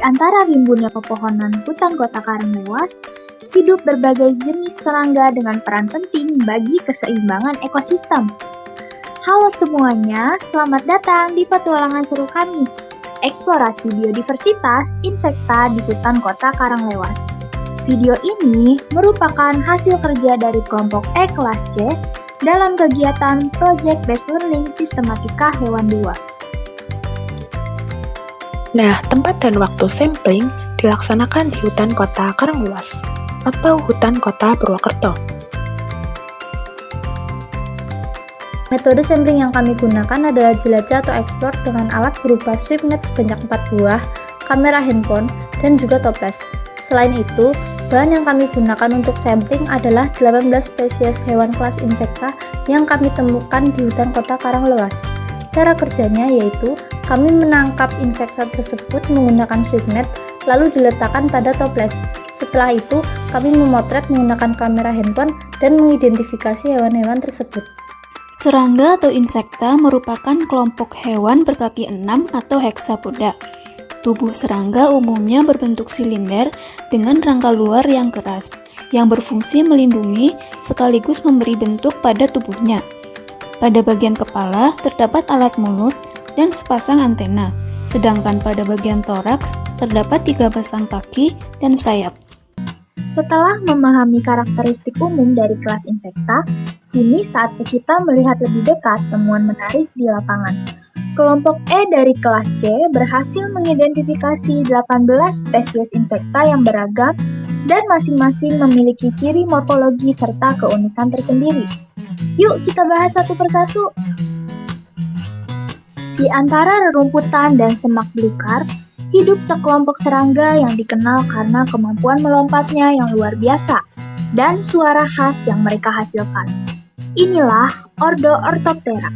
antara rimbunnya pepohonan hutan kota Karanglewas, hidup berbagai jenis serangga dengan peran penting bagi keseimbangan ekosistem. Halo semuanya, selamat datang di petualangan seru kami, eksplorasi biodiversitas insekta di hutan kota Karanglewas. Video ini merupakan hasil kerja dari kelompok E kelas C dalam kegiatan Project Based Learning Sistematika Hewan 2. Nah, tempat dan waktu sampling dilaksanakan di hutan kota Karanglewas atau hutan kota Purwokerto. Metode sampling yang kami gunakan adalah jelajah atau explore dengan alat berupa sweepnet sebanyak 4 buah, kamera handphone, dan juga toples. Selain itu, bahan yang kami gunakan untuk sampling adalah 18 spesies hewan kelas insekta yang kami temukan di hutan kota Karanglewas. Cara kerjanya yaitu, kami menangkap insekta tersebut menggunakan sweepnet, lalu diletakkan pada toples. Setelah itu, kami memotret menggunakan kamera handphone dan mengidentifikasi hewan-hewan tersebut. Serangga atau insekta merupakan kelompok hewan berkaki 6 atau heksapoda. Tubuh serangga umumnya berbentuk silinder dengan rangka luar yang keras, yang berfungsi melindungi sekaligus memberi bentuk pada tubuhnya. Pada bagian kepala terdapat alat mulut dan sepasang antena, sedangkan pada bagian toraks terdapat 3 pasang kaki dan sayap. Setelah memahami karakteristik umum dari kelas insekta, kini saatnya kita melihat lebih dekat temuan menarik di lapangan. Kelompok E dari kelas C berhasil mengidentifikasi 18 spesies insekta yang beragam dan masing-masing memiliki ciri morfologi serta keunikan tersendiri. Yuk kita bahas satu persatu. Di antara rerumputan dan semak belukar, hidup sekelompok serangga yang dikenal karena kemampuan melompatnya yang luar biasa dan suara khas yang mereka hasilkan. Inilah Ordo Orthoptera,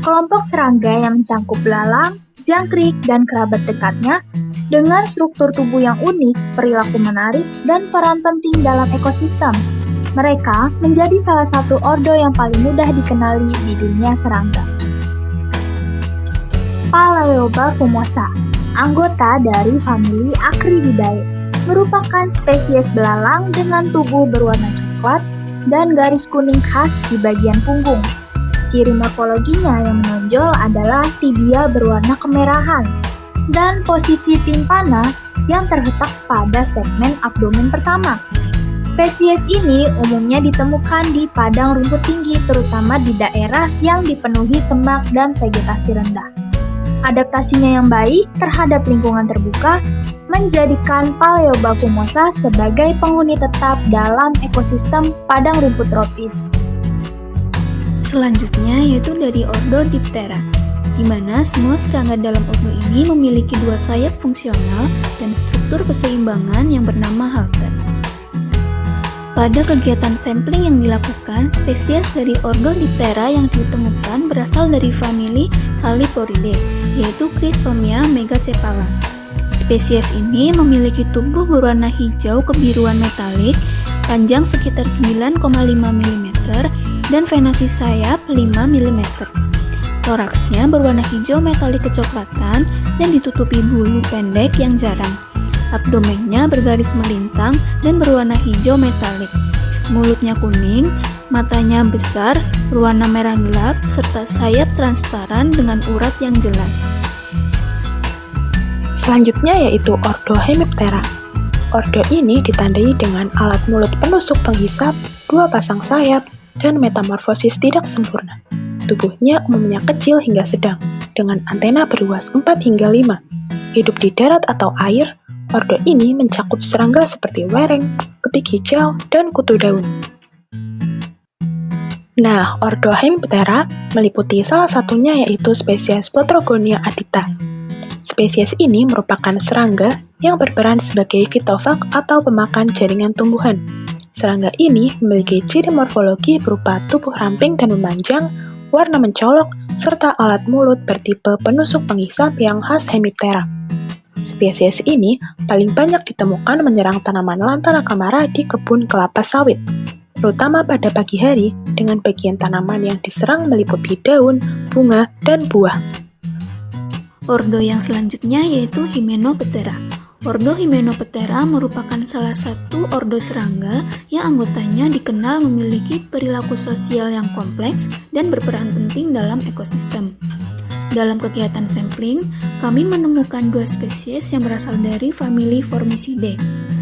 kelompok serangga yang mencangkup belalang, jangkrik, dan kerabat dekatnya dengan struktur tubuh yang unik, perilaku menarik, dan peran penting dalam ekosistem. Mereka menjadi salah satu ordo yang paling mudah dikenali di dunia serangga. Palaeoba fumosa, anggota dari famili Acrididae, merupakan spesies belalang dengan tubuh berwarna coklat dan garis kuning khas di bagian punggung. Ciri morfologinya yang menonjol adalah tibia berwarna kemerahan dan posisi timpana yang terletak pada segmen abdomen pertama. Spesies ini umumnya ditemukan di padang rumput tinggi, terutama di daerah yang dipenuhi semak dan vegetasi rendah. Adaptasinya yang baik terhadap lingkungan terbuka menjadikan Palaeoba fumosa sebagai penghuni tetap dalam ekosistem padang rumput tropis. Selanjutnya yaitu dari Ordo Diptera, di mana semua serangga dalam ordo ini memiliki 2 sayap fungsional dan struktur keseimbangan yang bernama halter. Pada kegiatan sampling yang dilakukan, spesies dari Ordo Diptera yang ditemukan berasal dari famili Callipouridae, yaitu Chrysomia megacephala. Spesies ini memiliki tubuh berwarna hijau kebiruan metalik, panjang sekitar 9,5 mm, dan venasi sayap 5 mm. Toraksnya berwarna hijau metalik kecoklatan dan ditutupi bulu pendek yang jarang. Abdomennya bergaris melintang dan berwarna hijau metalik. Mulutnya kuning, matanya besar, berwarna merah gelap, serta sayap transparan dengan urat yang jelas. Selanjutnya yaitu Ordo Hemiptera. Ordo ini ditandai dengan alat mulut penusuk penghisap, 2 pasang sayap, dan metamorfosis tidak sempurna. Tubuhnya umumnya kecil hingga sedang, dengan antena berluas 4 hingga 5. Hidup di darat atau air, ordo ini mencakup serangga seperti wereng, kepik hijau, dan kutu daun. Nah, Ordo Hemiptera meliputi salah satunya yaitu spesies Botrogonia adita. Spesies ini merupakan serangga yang berperan sebagai fitofag atau pemakan jaringan tumbuhan. Serangga ini memiliki ciri morfologi berupa tubuh ramping dan memanjang, warna mencolok, serta alat mulut bertipe penusuk penghisap yang khas Hemiptera. Spesies ini paling banyak ditemukan menyerang tanaman lantana kamara di kebun kelapa sawit, terutama pada pagi hari dengan bagian tanaman yang diserang meliputi daun, bunga, dan buah. Ordo yang selanjutnya yaitu Hymenoptera. Ordo Hymenoptera merupakan salah satu ordo serangga yang anggotanya dikenal memiliki perilaku sosial yang kompleks dan berperan penting dalam ekosistem. Dalam kegiatan sampling, kami menemukan 2 spesies yang berasal dari famili Formicidae.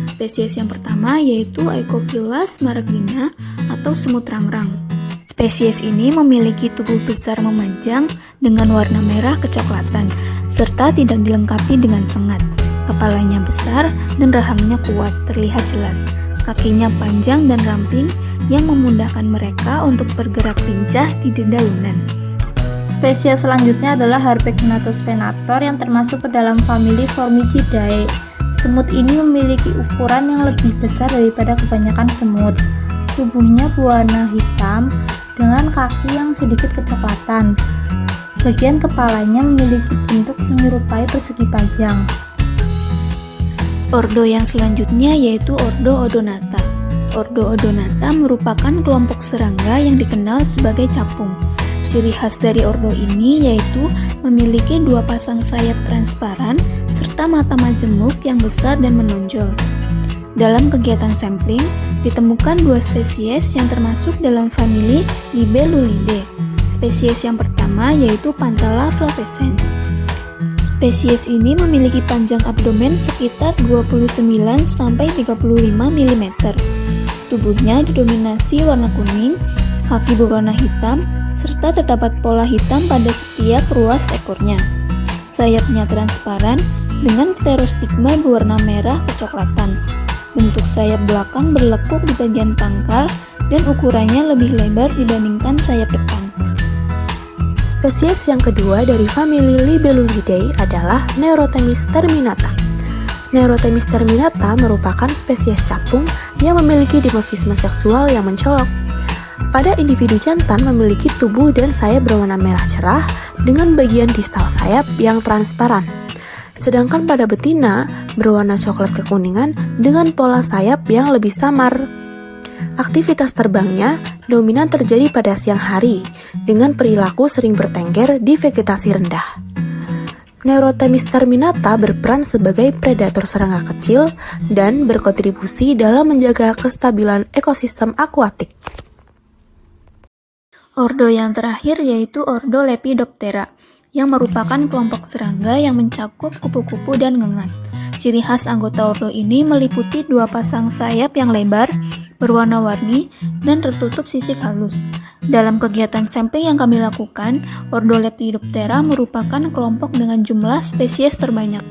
Spesies yang pertama yaitu Aecophilus maragdina atau semut rangrang. Spesies ini memiliki tubuh besar memanjang dengan warna merah kecoklatan, serta tidak dilengkapi dengan sengat. Kepalanya besar dan rahangnya kuat, terlihat jelas. Kakinya panjang dan ramping yang memudahkan mereka untuk bergerak lincah di dedaunan. Spesies selanjutnya adalah Harpegnathus venator yang termasuk ke dalam famili Formicidae. Semut ini memiliki ukuran yang lebih besar daripada kebanyakan semut. Tubuhnya berwarna hitam dengan kaki yang sedikit kecoklatan. Bagian kepalanya memiliki bentuk menyerupai persegi panjang. Ordo yang selanjutnya yaitu Ordo Odonata. Ordo Odonata merupakan kelompok serangga yang dikenal sebagai capung. Ciri khas dari ordo ini yaitu memiliki 2 pasang sayap transparan serta mata majemuk yang besar dan menonjol. Dalam kegiatan sampling, ditemukan 2 spesies yang termasuk dalam famili Libellulidae. Spesies yang pertama yaitu Pantala flavescens. Spesies ini memiliki panjang abdomen sekitar 29-35 mm. Tubuhnya didominasi warna kuning, kaki berwarna hitam, serta terdapat pola hitam pada setiap ruas ekornya. Sayapnya transparan dengan pterostigma berwarna merah kecoklatan. Bentuk sayap belakang berlekuk di bagian pangkal dan ukurannya lebih lebar dibandingkan sayap depan. Spesies yang kedua dari famili Libellulidae adalah Neurothemis terminata. Neurothemis terminata merupakan spesies capung yang memiliki dimorfisme seksual yang mencolok. Pada individu jantan memiliki tubuh dan sayap berwarna merah cerah dengan bagian distal sayap yang transparan. Sedangkan pada betina berwarna coklat kekuningan dengan pola sayap yang lebih samar. Aktivitas terbangnya dominan terjadi pada siang hari dengan perilaku sering bertengger di vegetasi rendah. Neurothemis terminata berperan sebagai predator serangga kecil dan berkontribusi dalam menjaga kestabilan ekosistem akuatik. Ordo yang terakhir yaitu Ordo Lepidoptera, yang merupakan kelompok serangga yang mencakup kupu-kupu dan ngengat. Ciri khas anggota ordo ini meliputi 2 pasang sayap yang lebar, berwarna-warni, dan tertutup sisik halus. Dalam kegiatan sampling yang kami lakukan, Ordo Lepidoptera merupakan kelompok dengan jumlah spesies terbanyak.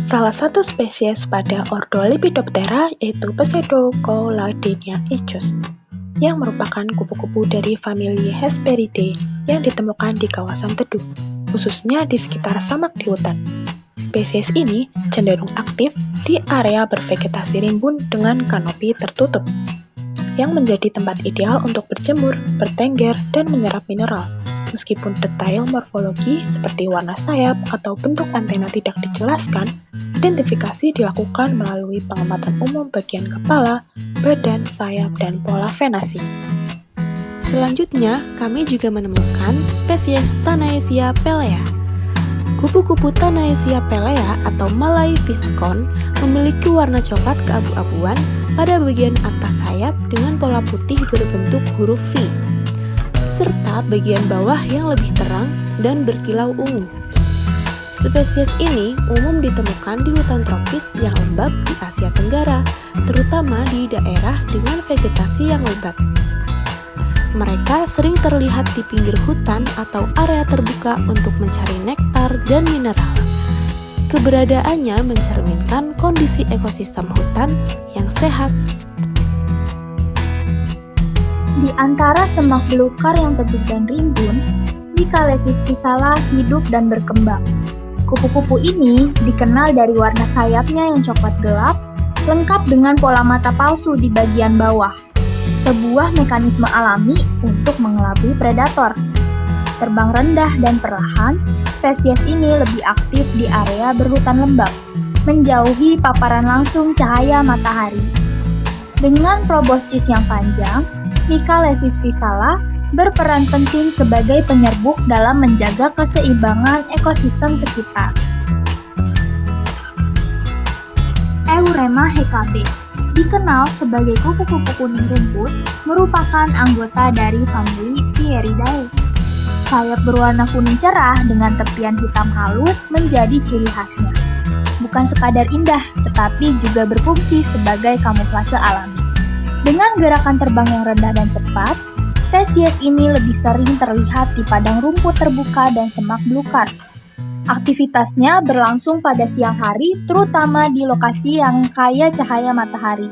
Salah satu spesies pada Ordo Lepidoptera yaitu Pseudocoladenia echus, yang merupakan kupu-kupu dari famili Hesperidae yang ditemukan di kawasan teduh, khususnya di sekitar samak di hutan. Spesies ini cenderung aktif di area bervegetasi rimbun dengan kanopi tertutup, yang menjadi tempat ideal untuk berjemur, bertengger, dan menyerap mineral. Meskipun detail morfologi seperti warna sayap atau bentuk antena tidak dijelaskan, identifikasi dilakukan melalui pengamatan umum bagian kepala, badan, sayap, dan pola venasi. Selanjutnya, kami juga menemukan spesies Tanaesia pelea. Kupu-kupu Tanaesia pelea atau Malay Viscon memiliki warna coklat keabu-abuan pada bagian atas sayap dengan pola putih berbentuk huruf V, serta bagian bawah yang lebih terang dan berkilau ungu. Spesies ini umum ditemukan di hutan tropis yang lembab di Asia Tenggara, terutama di daerah dengan vegetasi yang lebat. Mereka sering terlihat di pinggir hutan atau area terbuka untuk mencari nektar dan mineral. Keberadaannya mencerminkan kondisi ekosistem hutan yang sehat. Di antara semak belukar yang teduh dan rimbun, Micalesis visala hidup dan berkembang. Kupu-kupu ini dikenal dari warna sayapnya yang coklat gelap, lengkap dengan pola mata palsu di bagian bawah. Sebuah mekanisme alami untuk mengelabui predator. Terbang rendah dan perlahan, spesies ini lebih aktif di area berhutan lembab, menjauhi paparan langsung cahaya matahari. Dengan proboscis yang panjang, Micalesis visala berperan penting sebagai penyerbuk dalam menjaga keseimbangan ekosistem sekitar. Eurema hkb, dikenal sebagai kupu-kupu kuning rumput, merupakan anggota dari famili Pieridae. Sayap berwarna kuning cerah dengan tepian hitam halus menjadi ciri khasnya. Bukan sekadar indah, tetapi juga berfungsi sebagai kamuflase alami. Dengan gerakan terbang yang rendah dan cepat, spesies ini lebih sering terlihat di padang rumput terbuka dan semak belukar. Aktivitasnya berlangsung pada siang hari, terutama di lokasi yang kaya cahaya matahari.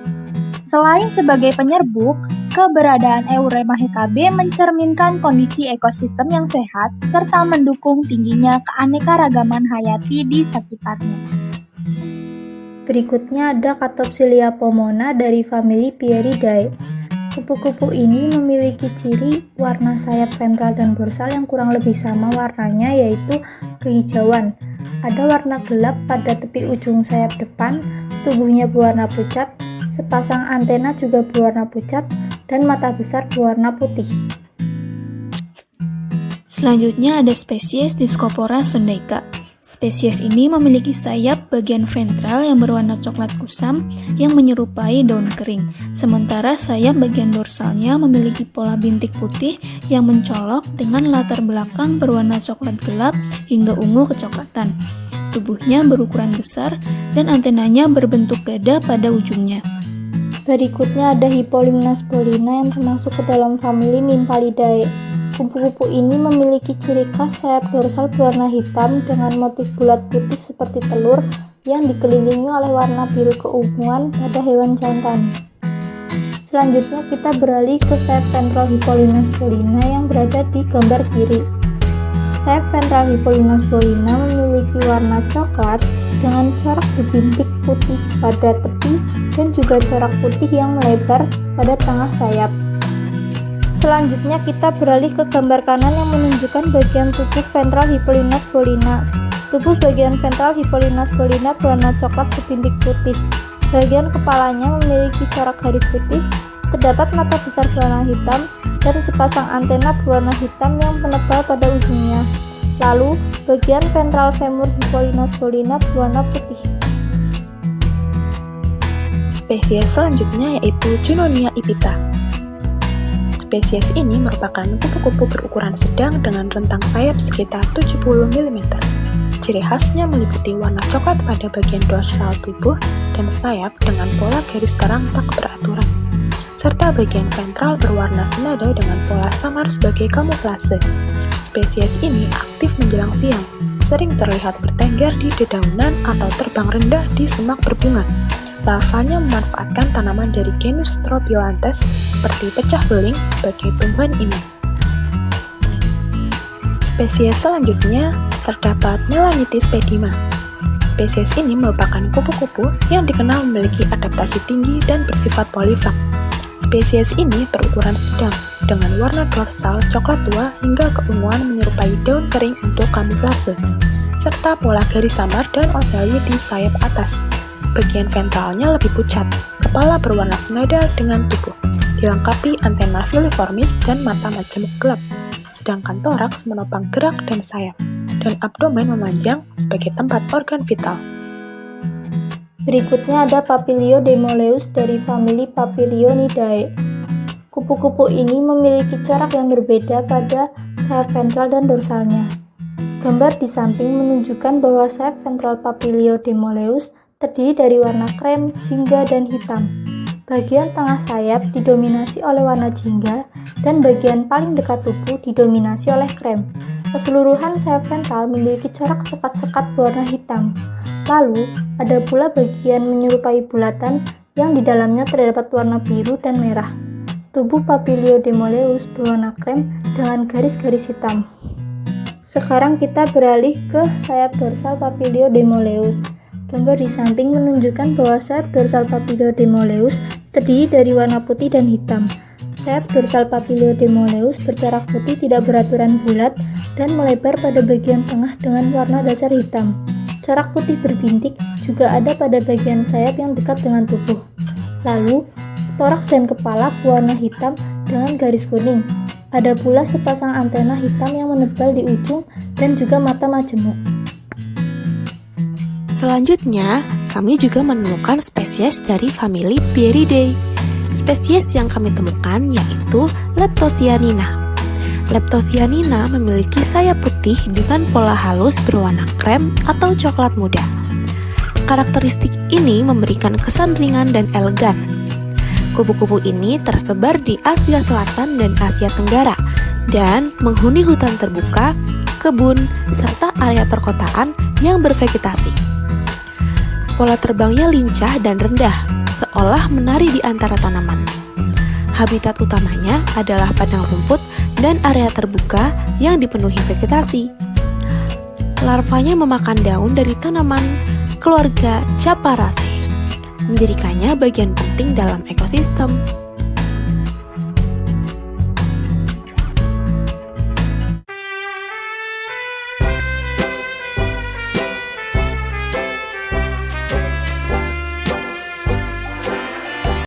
Selain sebagai penyerbuk, keberadaan Eurema hkb mencerminkan kondisi ekosistem yang sehat serta mendukung tingginya keanekaragaman hayati di sekitarnya. Berikutnya ada Catopsilia pomona dari famili Pieridae. Kupu-kupu ini memiliki ciri warna sayap ventral dan dorsal yang kurang lebih sama warnanya, yaitu kehijauan. Ada warna gelap pada tepi ujung sayap depan, tubuhnya berwarna pucat, sepasang antena juga berwarna pucat, dan mata besar berwarna putih. Selanjutnya ada spesies Discopora sondaica. Spesies ini memiliki sayap bagian ventral yang berwarna coklat kusam yang menyerupai daun kering, sementara sayap bagian dorsalnya memiliki pola bintik putih yang mencolok dengan latar belakang berwarna coklat gelap hingga ungu kecoklatan. Tubuhnya berukuran besar dan antenanya berbentuk gada pada ujungnya. Berikutnya ada Hippolyma spolina yang termasuk ke dalam famili Nymphalidae. Kupu-kupu ini memiliki ciri khas sayap dorsal berwarna hitam dengan motif bulat putih seperti telur yang dikelilingi oleh warna biru keunguan pada hewan jantan. Selanjutnya kita beralih ke sayap ventral Hippolyma spolina yang berada di gambar kiri. Sayap ventral Hippolyma spolina memiliki warna coklat dengan corak berbintik putih pada tepi dan juga corak putih yang melebar pada tengah sayap. Selanjutnya kita beralih ke gambar kanan yang menunjukkan bagian tubuh ventral Hippolyma spolina. Tubuh bagian ventral Hippolyma spolina berwarna coklat berbintik putih. Bagian kepalanya memiliki corak garis putih, terdapat mata besar berwarna hitam, dan sepasang antena berwarna hitam yang menebal pada ujungnya. Lalu, bagian ventral femur Hippolyma spolina berwarna putih. Spesies selanjutnya yaitu Junonia ipita. Spesies ini merupakan kupu-kupu berukuran sedang dengan rentang sayap sekitar 70 mm. Ciri khasnya meliputi warna coklat pada bagian dorsal tubuh dan sayap dengan pola garis terang tak beraturan, serta bagian ventral berwarna senada dengan pola samar sebagai kamuflase. Spesies ini aktif menjelang siang, sering terlihat bertengger di dedaunan atau terbang rendah di semak berbunga. Larvanya memanfaatkan tanaman dari genus Tropiolantes seperti pecah beling sebagai tumbuhan inang. Spesies selanjutnya terdapat Melanitis pedima. Spesies ini merupakan kupu-kupu yang dikenal memiliki adaptasi tinggi dan bersifat polifag. Spesies ini berukuran sedang dengan warna dorsal coklat tua hingga keunguan menyerupai daun kering untuk kamuflase, serta pola garis samar dan oseli di sayap atas. Bagian ventralnya lebih pucat, kepala berwarna senada dengan tubuh, dilengkapi antena filiformis dan mata majemuk gelap, sedangkan toraks menopang gerak dan sayap, dan abdomen memanjang sebagai tempat organ vital. Berikutnya ada Papilio demoleus dari famili Papilionidae. Kupu-kupu ini memiliki corak yang berbeda pada sayap ventral dan dorsalnya. Gambar di samping menunjukkan bahwa sayap ventral Papilio demoleus terdiri dari warna krem, jingga, dan hitam. Bagian tengah sayap didominasi oleh warna jingga dan bagian paling dekat tubuh didominasi oleh krem. Keseluruhan sayap ventral memiliki corak sekat-sekat berwarna hitam. Lalu, ada pula bagian menyerupai bulatan yang di dalamnya terdapat warna biru dan merah. Tubuh Papilio demoleus berwarna krem dengan garis-garis hitam. Sekarang kita beralih ke sayap dorsal Papilio demoleus. Gambar di samping menunjukkan bahwa sayap dorsal Papilio demoleus terdiri dari warna putih dan hitam. Sayap dorsal Papilio demoleus bercorak putih tidak beraturan bulat dan melebar pada bagian tengah dengan warna dasar hitam. Corak putih berbintik juga ada pada bagian sayap yang dekat dengan tubuh. Lalu, toraks dan kepala berwarna hitam dengan garis kuning. Ada pula sepasang antena hitam yang menebal di ujung dan juga mata majemuk. Selanjutnya, Kami juga menemukan spesies dari famili Pieridae. Spesies yang kami temukan yaitu Leptocyanina. Leptocyanina memiliki sayap putih dengan pola halus berwarna krem atau coklat muda. Karakteristik ini memberikan kesan ringan dan elegan. Kupu-kupu ini tersebar di Asia Selatan dan Asia Tenggara dan menghuni hutan terbuka, kebun, serta area perkotaan yang bervegetasi. Pola terbangnya lincah dan rendah, seolah menari di antara tanaman. Habitat utamanya adalah padang rumput dan area terbuka yang dipenuhi vegetasi. Larvanya memakan daun dari tanaman keluarga Caparaceae, menjadikannya bagian penting dalam ekosistem.